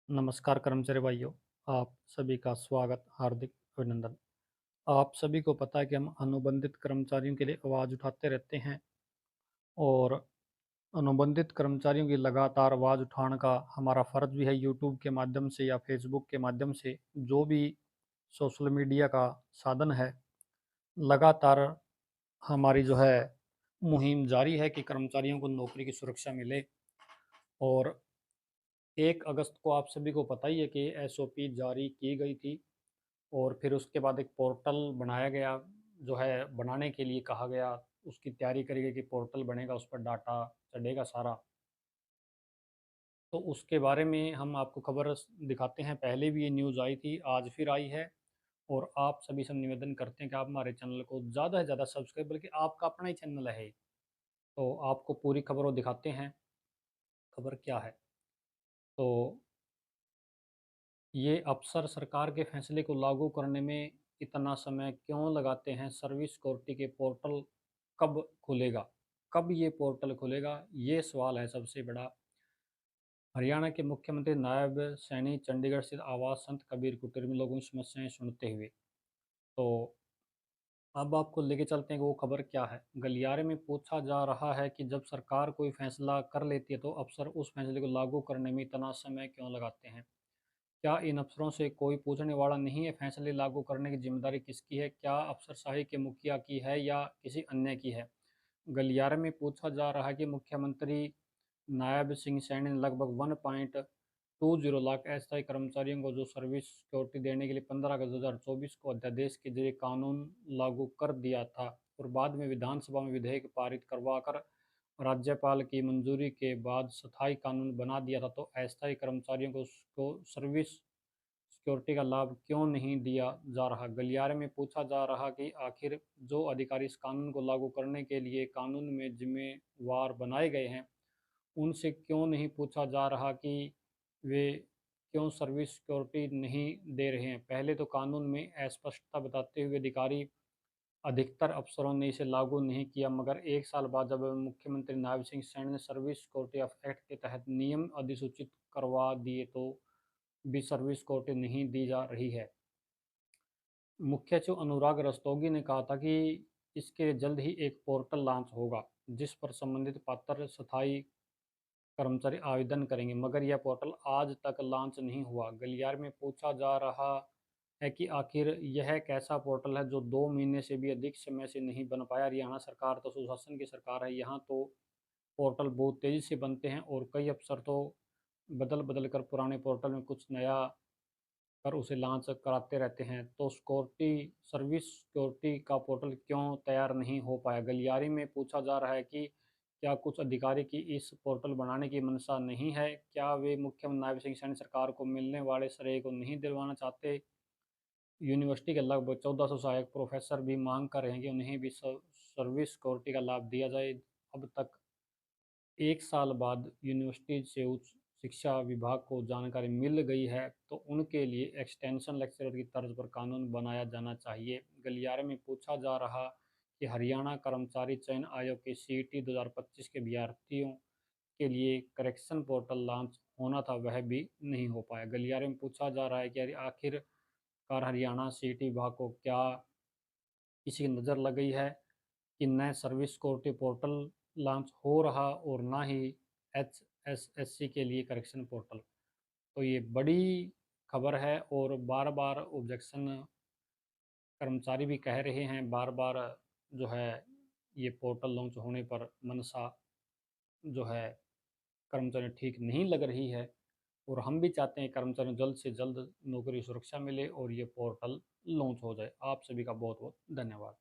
नमस्कार कर्मचारी भाइयों, आप सभी का स्वागत, हार्दिक अभिनंदन। आप सभी को पता है कि हम अनुबंधित कर्मचारियों के लिए आवाज़ उठाते रहते हैं और अनुबंधित कर्मचारियों की लगातार आवाज़ उठाने का हमारा फ़र्ज़ भी है यूट्यूब के माध्यम से या फ़ेसबुक के माध्यम से, जो भी सोशल मीडिया का साधन है, लगातार हमारी जो है मुहिम जारी है कि कर्मचारियों को नौकरी की सुरक्षा मिले। और 1 अगस्त को आप सभी को पता ही है कि एसओपी जारी की गई थी और फिर उसके बाद एक पोर्टल बनाया गया, जो है बनाने के लिए कहा गया, उसकी तैयारी करी गई कि पोर्टल बनेगा, उस पर डाटा चढ़ेगा सारा। तो उसके बारे में हम आपको खबर दिखाते हैं, पहले भी ये न्यूज़ आई थी, आज फिर आई है। और आप सभी से निवेदन करते हैं कि आप हमारे चैनल को ज़्यादा से ज़्यादा सब्सक्राइब, बल्कि आपका अपना ही चैनल है, तो आपको पूरी खबर वो दिखाते हैं। खबर क्या है? तो ये अफसर सरकार के फैसले को लागू करने में इतना समय क्यों लगाते हैं? सर्विस सिक्योरिटी के पोर्टल कब खुलेगा? कब ये पोर्टल खुलेगा? ये सवाल है सबसे बड़ा। हरियाणा के मुख्यमंत्री नायब सैनी चंडीगढ़ स्थित आवास संत कबीर कुटीर में लोगों की समस्याएं सुनते हुए। तो अब आपको लेके चलते हैं कि वो खबर क्या है। गलियारे में पूछा जा रहा है कि जब सरकार कोई फैसला कर लेती है तो अफसर उस फैसले को लागू करने में इतना समय क्यों लगाते हैं? क्या इन अफसरों से कोई पूछने वाला नहीं है? फैसले लागू करने की जिम्मेदारी किसकी है? क्या अफसरशाही के मुखिया की है या किसी अन्य की है? गलियारे में पूछा जा रहा है कि मुख्यमंत्री नायब सिंह सैनी ने लगभग 1.20 लाख अस्थायी कर्मचारियों को जो सर्विस सिक्योरिटी देने के लिए 15 अगस्त 2024 को अध्यादेश के जरिए कानून लागू कर दिया था और बाद में विधानसभा में विधेयक पारित करवाकर राज्यपाल की मंजूरी के बाद स्थायी कानून बना दिया था, तो अस्थायी कर्मचारियों को सर्विस सिक्योरिटी का लाभ क्यों नहीं दिया जा रहा? गलियारे में पूछा जा रहा कि आखिर जो अधिकारी इस कानून को लागू करने के लिए कानून में जिम्मेवार बनाए गए हैं, उनसे क्यों नहीं पूछा जा रहा कि वे क्यों सर्विस सिक्योरिटी नहीं दे रहे हैं? पहले तो कानून में अस्पष्टता बताते हुए अधिकारी अधिकतर अफसरों ने इसे लागू नहीं किया, मगर 1 साल बाद जब मुख्यमंत्री नायब सिंह सैनी ने सर्विस सिक्योरिटी एक्ट के तहत नियम अधिसूचित करवा दिए, तो भी सर्विस सिक्योरिटी नहीं दी जा रही है। मुख्य सचिव अनुराग रस्तोगी ने कहा था कि इसके लिए जल्द ही एक पोर्टल लॉन्च होगा, जिस पर संबंधित पात्र स्थायी कर्मचारी आवेदन करेंगे, मगर यह पोर्टल आज तक लॉन्च नहीं हुआ। गलियार में पूछा जा रहा है कि आखिर यह एक ऐसा पोर्टल है जो 2 महीने से भी अधिक समय से नहीं बन पाया। हरियाणा सरकार तो सुशासन की सरकार है, यहाँ तो पोर्टल बहुत तेज़ी से बनते हैं और कई अफसर तो बदल बदल कर पुराने पोर्टल में कुछ नया कर उसे लॉन्च कराते रहते हैं। तो सिक्योरिटी सर्विस सिक्योरिटी का पोर्टल क्यों तैयार नहीं हो पाया? गलियारे में पूछा जा रहा है कि क्या कुछ अधिकारी की इस पोर्टल बनाने की मंशा नहीं है? क्या वे मुख्यमंत्री नायब सिंह सैनी सरकार को मिलने वाले श्रेय को नहीं दिलवाना चाहते? यूनिवर्सिटी के लगभग 1400 सहायक प्रोफेसर भी मांग कर रहे हैं कि उन्हें भी सर्विस सिक्योरिटी का लाभ दिया जाए। अब तक 1 साल बाद यूनिवर्सिटी से उच्च शिक्षा विभाग को जानकारी मिल गई है, तो उनके लिए एक्सटेंशन लेक्चरर की तर्ज पर कानून बनाया जाना चाहिए। गलियारे में पूछा जा रहा कि हरियाणा कर्मचारी चयन आयोग के सीईटी 2025 के अभ्यर्थियों के लिए करेक्शन पोर्टल लॉन्च होना था, वह भी नहीं हो पाया। गलियारे में पूछा जा रहा है कि आखिरकार हरियाणा सीईटी विभाग को क्या किसी की नज़र लग गई है कि न सर्विस सिक्योरिटी पोर्टल लॉन्च हो रहा और ना ही एचएसएससी के लिए करेक्शन पोर्टल। तो ये बड़ी खबर है और बार बार ऑब्जेक्शन कर्मचारी भी कह रहे हैं, बार बार जो है ये पोर्टल लॉन्च होने पर मनसा जो है कर्मचारी ठीक नहीं लग रही है। और हम भी चाहते हैं कर्मचारियों जल्द से जल्द नौकरी सुरक्षा मिले और ये पोर्टल लॉन्च हो जाए। आप सभी का बहुत बहुत धन्यवाद।